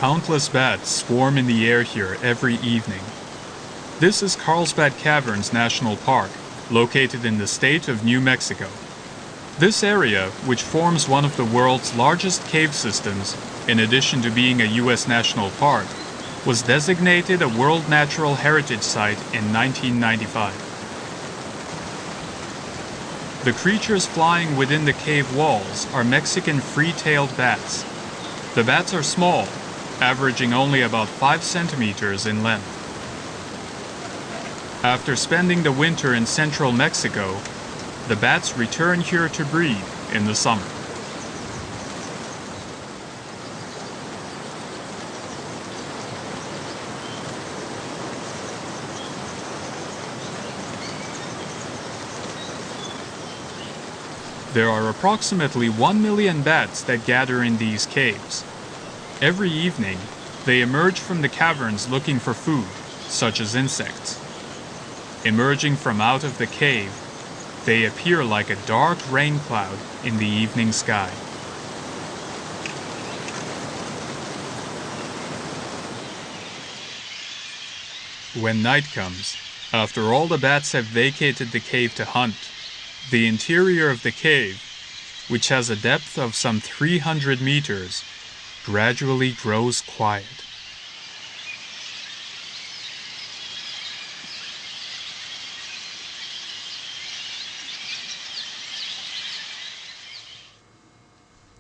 Countless bats swarm in the air here every evening. This is Carlsbad Caverns National Park, located in the state of New Mexico. This area, which forms one of the world's largest cave systems, in addition to being a U.S. national park, was designated a World Natural Heritage Site in 1995. The creatures flying within the cave walls are Mexican free-tailed bats. The bats are small, averaging only about 5 centimeters in length. After spending the winter in central Mexico, the bats return here to breed in the summer. There are approximately 1 million bats that gather in these caves. Every evening, they emerge from the caverns looking for food, such as insects. Emerging from out of the cave, they appear like a dark rain cloud in the evening sky. When night comes, after all the bats have vacated the cave to hunt, the interior of the cave, which has a depth of some 300 meters, gradually grows quiet.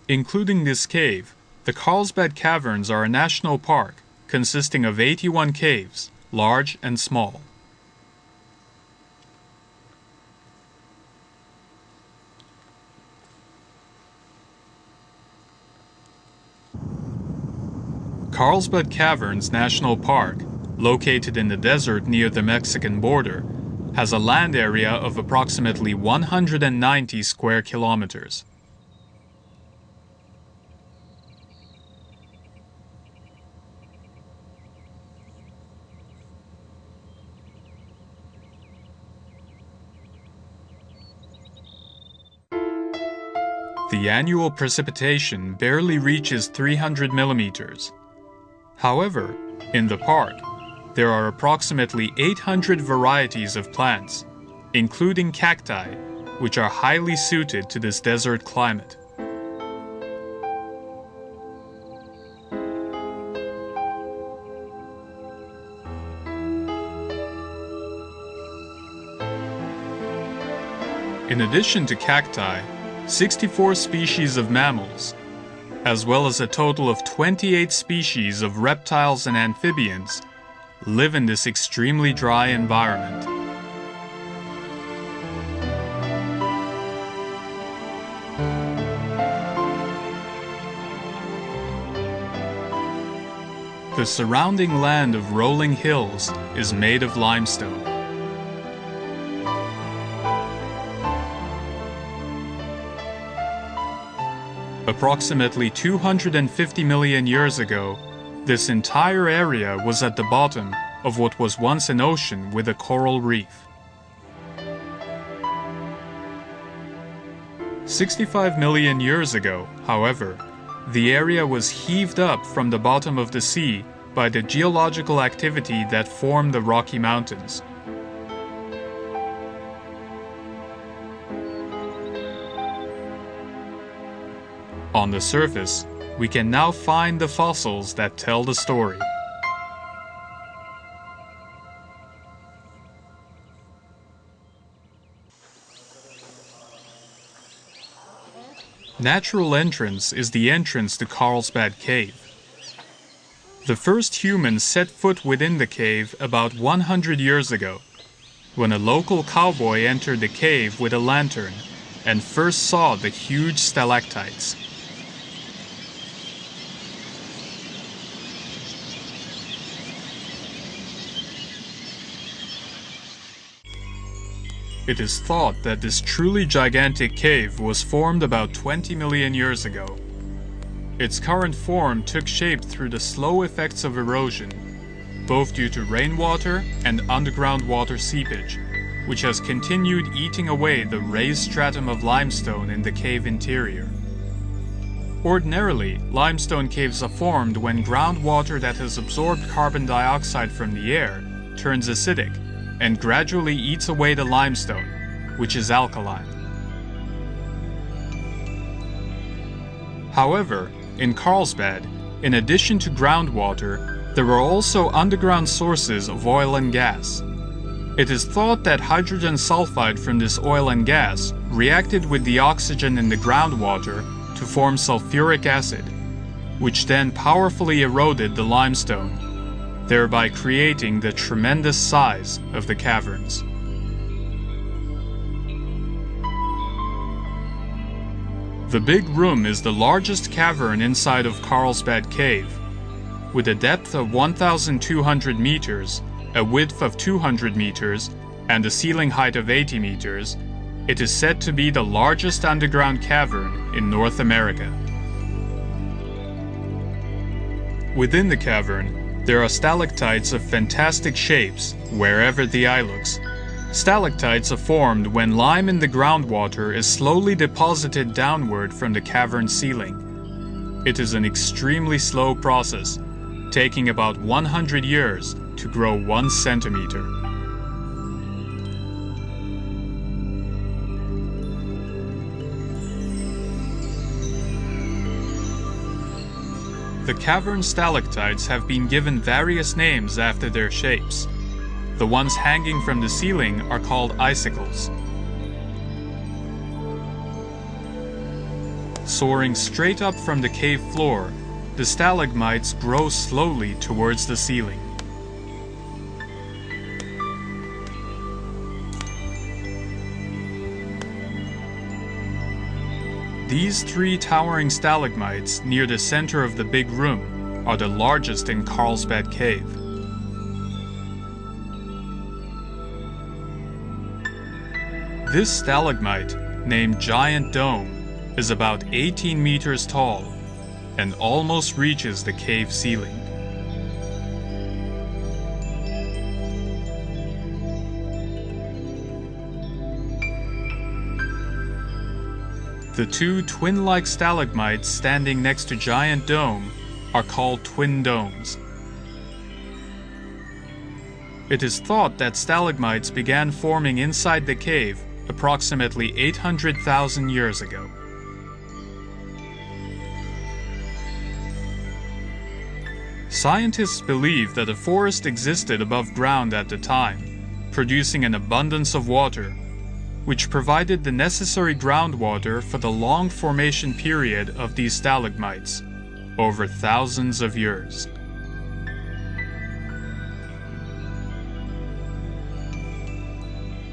Including this cave, the Carlsbad Caverns are a national park consisting of 81 caves, large and small. Carlsbad Caverns National Park, located in the desert near the Mexican border, has a land area of approximately 190 square kilometers. The annual precipitation barely reaches 300 millimeters. However, in the park, there are approximately 800 varieties of plants, including cacti, which are highly suited to this desert climate. In addition to cacti, 64 species of mammals, as well as a total of 28 species of reptiles and amphibians, live in this extremely dry environment. The surrounding land of rolling hills is made of limestone. Approximately 250 million years ago, this entire area was at the bottom of what was once an ocean with a coral reef. 65 million years ago, however, the area was heaved up from the bottom of the sea by the geological activity that formed the Rocky Mountains. On the surface, we can now find the fossils that tell the story. Natural entrance is the entrance to Carlsbad Cave. The first humans set foot within the cave about 100 years ago, when a local cowboy entered the cave with a lantern and first saw the huge stalactites. It is thought that this truly gigantic cave was formed about 20 million years ago. Its current form took shape through the slow effects of erosion, both due to rainwater and underground water seepage, which has continued eating away the raised stratum of limestone in the cave interior. Ordinarily, limestone caves are formed when groundwater that has absorbed carbon dioxide from the air turns acidic and gradually eats away the limestone, which is alkaline. However, in Carlsbad, in addition to groundwater, there are also underground sources of oil and gas. It is thought that hydrogen sulfide from this oil and gas reacted with the oxygen in the groundwater to form sulfuric acid, which then powerfully eroded the limestone, thereby creating the tremendous size of the caverns. The Big Room is the largest cavern inside of Carlsbad Cave. With a depth of 1,200 meters, a width of 200 meters, and a ceiling height of 80 meters, it is said to be the largest underground cavern in North America. Within the cavern, there are stalactites of fantastic shapes wherever the eye looks. Stalactites are formed when lime in the groundwater is slowly deposited downward from the cavern ceiling. It is an extremely slow process, taking about 100 years to grow 1 centimeter. The cavern stalactites have been given various names after their shapes. The ones hanging from the ceiling are called icicles. Soaring straight up from the cave floor, the stalagmites grow slowly towards the ceiling. These 3 towering stalagmites near the center of the Big Room are the largest in Carlsbad Cave. This stalagmite, named Giant Dome, is about 18 meters tall and almost reaches the cave ceiling. The 2 twin-like stalagmites standing next to Giant Dome are called twin domes. It is thought that stalagmites began forming inside the cave approximately 800,000 years ago. Scientists believe that a forest existed above ground at the time, producing an abundance of water, which provided the necessary groundwater for the long formation period of these stalagmites, over thousands of years.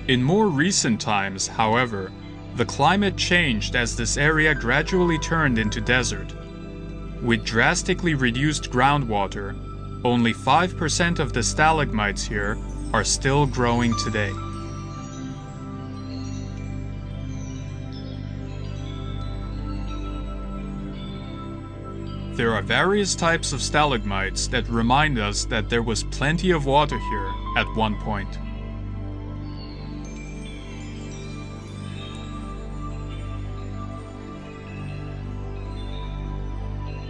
In more recent times, however, the climate changed as this area gradually turned into desert. With drastically reduced groundwater, only 5% of the stalagmites here are still growing today. There are various types of stalagmites that remind us that there was plenty of water here at one point.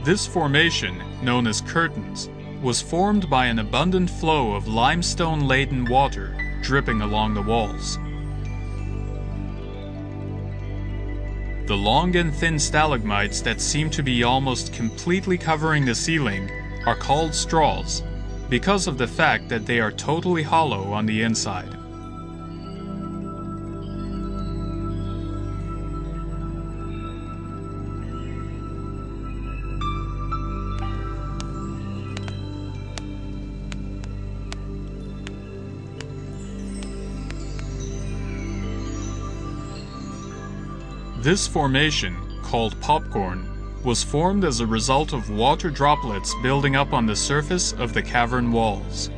This formation, known as curtains, was formed by an abundant flow of limestone-laden water dripping along the walls. The long and thin stalagmites that seem to be almost completely covering the ceiling are called straws because of the fact that they are totally hollow on the inside. This formation, called popcorn, was formed as a result of water droplets building up on the surface of the cavern walls.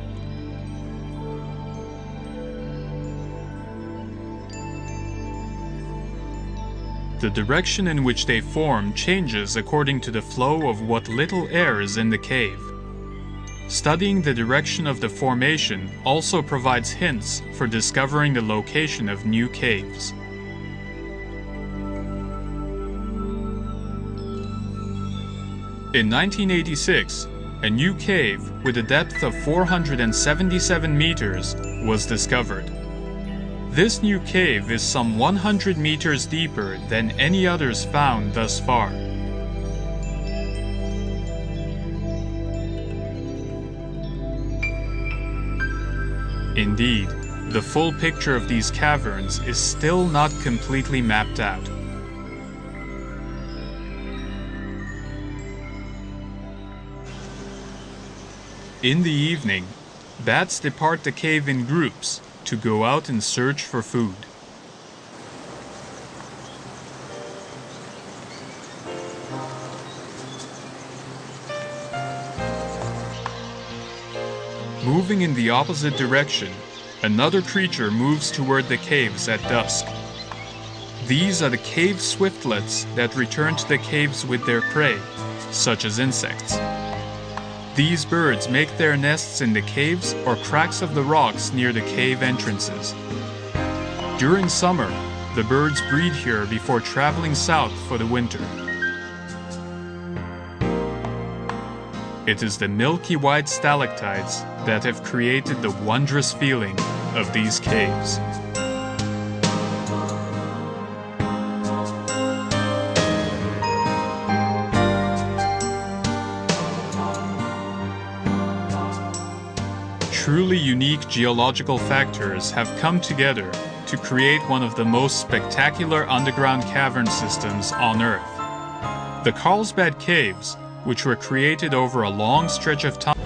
The direction in which they form changes according to the flow of what little air is in the cave. Studying the direction of the formation also provides hints for discovering the location of new caves. In 1986, a new cave with a depth of 477 meters was discovered. This new cave is some 100 meters deeper than any others found thus far. Indeed, the full picture of these caverns is still not completely mapped out. In the evening, bats depart the cave in groups to go out and search for food. Moving in the opposite direction, another creature moves toward the caves at dusk. These are the cave swiftlets that return to the caves with their prey, such as insects. These birds make their nests in the caves or cracks of the rocks near the cave entrances. During summer, the birds breed here before traveling south for the winter. It is the milky white stalactites that have created the wondrous feeling of these caves. Truly unique geological factors have come together to create one of the most spectacular underground cavern systems on Earth. The Carlsbad Caves, which were created over a long stretch of time,